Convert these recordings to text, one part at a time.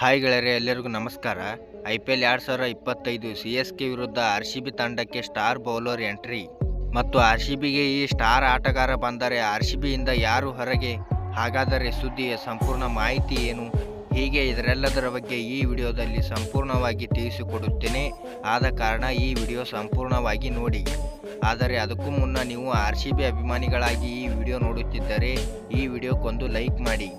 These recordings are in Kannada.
ಹಾಯ್ ಗೆಳೆಯರೆ, ಎಲ್ಲರಿಗೂ ನಮಸ್ಕಾರ. IPL 2025 CSK ವಿರುದ್ಧ RCB ತಂಡಕ್ಕೆ ಸ್ಟಾರ್ ಬೌಲರ್ ಎಂಟ್ರಿ ಮತ್ತು RCBಗೆ ಈ ಸ್ಟಾರ್ ಆಟಗಾರ ಬಂದರೆ RCBಯಿಂದ ಯಾರು ಹೊರಗೆ, ಹಾಗಾದರೆ ಸುದ್ದಿಯ ಸಂಪೂರ್ಣ ಮಾಹಿತಿ ಏನು, ಹೀಗೆ ಇದರೆಲ್ಲದರ ಬಗ್ಗೆ ಈ ವಿಡಿಯೋದಲ್ಲಿ ಸಂಪೂರ್ಣವಾಗಿ ತಿಳಿಸಿಕೊಡುತ್ತೇನೆ. ಆದ ಕಾರಣ ಈ ವಿಡಿಯೋ ಸಂಪೂರ್ಣವಾಗಿ ನೋಡಿ. ಆದರೆ ಅದಕ್ಕೂ ಮುನ್ನ ನೀವು RCB ಅಭಿಮಾನಿಗಳಾಗಿ ಈ ವಿಡಿಯೋ ನೋಡುತ್ತಿದ್ದರೆ ಈ ವಿಡಿಯೋಕ್ಕೊಂದು ಲೈಕ್ ಮಾಡಿ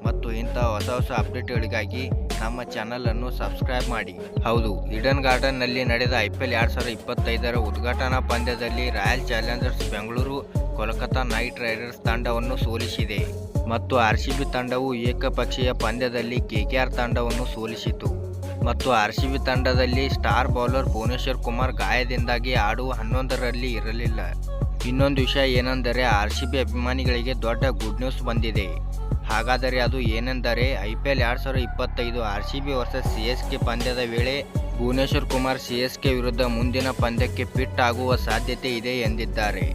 ಮತ್ತು ಇಂಥ ಹೊಸ ಅಪ್ಡೇಟ್ಗಳಿಗಾಗಿ ನಮ್ಮ ಚಾನಲನ್ನು ಸಬ್ಸ್ಕ್ರೈಬ್ ಮಾಡಿ. ಹೌದು, ಈಡನ್ ಗಾರ್ಡನ್ನಲ್ಲಿ ನಡೆದ IPL 2025ರ ಉದ್ಘಾಟನಾ ಪಂದ್ಯದಲ್ಲಿ royal Challengers Bengaluru Kolkata night Riders ತಂಡವನ್ನು ಸೋಲಿಸಿದೆ ಮತ್ತು RCB ತಂಡವು ಏಕಪಕ್ಷೀಯ ಪಂದ್ಯದಲ್ಲಿ KKR ತಂಡವನ್ನು ಸೋಲಿಸಿತು ಮತ್ತು RCB ತಂಡದಲ್ಲಿ ಸ್ಟಾರ್ ಬೌಲರ್ ಭುವನೇಶ್ವರ್ ಕುಮಾರ್ ಗಾಯದಿಂದಾಗಿ ಆಡುವ 11ರಲ್ಲಿ ಇರಲಿಲ್ಲ. ಇನ್ನೊಂದು ವಿಷಯ ಏನೆಂದರೆ RCB ಅಭಿಮಾನಿಗಳಿಗೆ ದೊಡ್ಡ ಗುಡ್ ನ್ಯೂಸ್ ಬಂದಿದೆ. ಹಾಗಾದರೆ ಅದು ಏನೆಂದರೆ IPL 2025 RCB ವರ್ಸಸ್ CSK ಪಂದ್ಯದ ವೇಳೆ ಭುವನೇಶ್ವರ್ ಕುಮಾರ್ CSK ವಿರುದ್ಧ ಮುಂದಿನ ಪಂದ್ಯಕ್ಕೆ ಫಿಟ್ ಆಗುವ ಸಾಧ್ಯತೆ ಇದೆ ಎಂದಿದ್ದಾರೆ.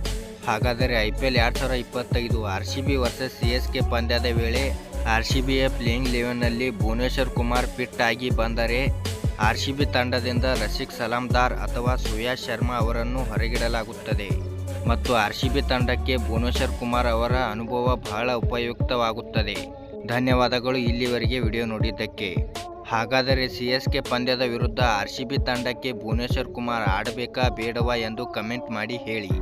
ಹಾಗಾದರೆ IPL 2025 RCB ವರ್ಸಸ್ CSK ಪಂದ್ಯದ ವೇಳೆ RCBಯ ಪ್ಲೇಯಿಂಗ್ 11ನಲ್ಲಿ ಭುವನೇಶ್ವರ್ ಕುಮಾರ್ ಫಿಟ್ ಆಗಿ ಬಂದರೆ RCB ತಂಡದಿಂದ ರಸಿಕ್ ಸಲಾಮ್ದಾರ್ ಅಥವಾ ಸುಯಾಶ್ ಶರ್ಮಾ ಅವರನ್ನು ಹೊರಗಿಡಲಾಗುತ್ತದೆ ಮತ್ತು RCB ತಂಡಕ್ಕೆ ಭುವನೇಶ್ವರ್ ಕುಮಾರ್ ಅವರ ಅನುಭವ ಬಹಳ ಉಪಯುಕ್ತವಾಗುತ್ತದೆ. ಧನ್ಯವಾದಗಳು ಇಲ್ಲಿವರೆಗೆ ವಿಡಿಯೋ ನೋಡಿದ್ದಕ್ಕೆ. ಹಾಗಾದರೆ CSK ಪಂದ್ಯದ ವಿರುದ್ಧ RCB ತಂಡಕ್ಕೆ ಭುವನೇಶ್ವರ್ ಕುಮಾರ್ ಆಡಬೇಕಾ ಬೇಡವಾ ಎಂದು ಕಮೆಂಟ್ ಮಾಡಿ ಹೇಳಿ.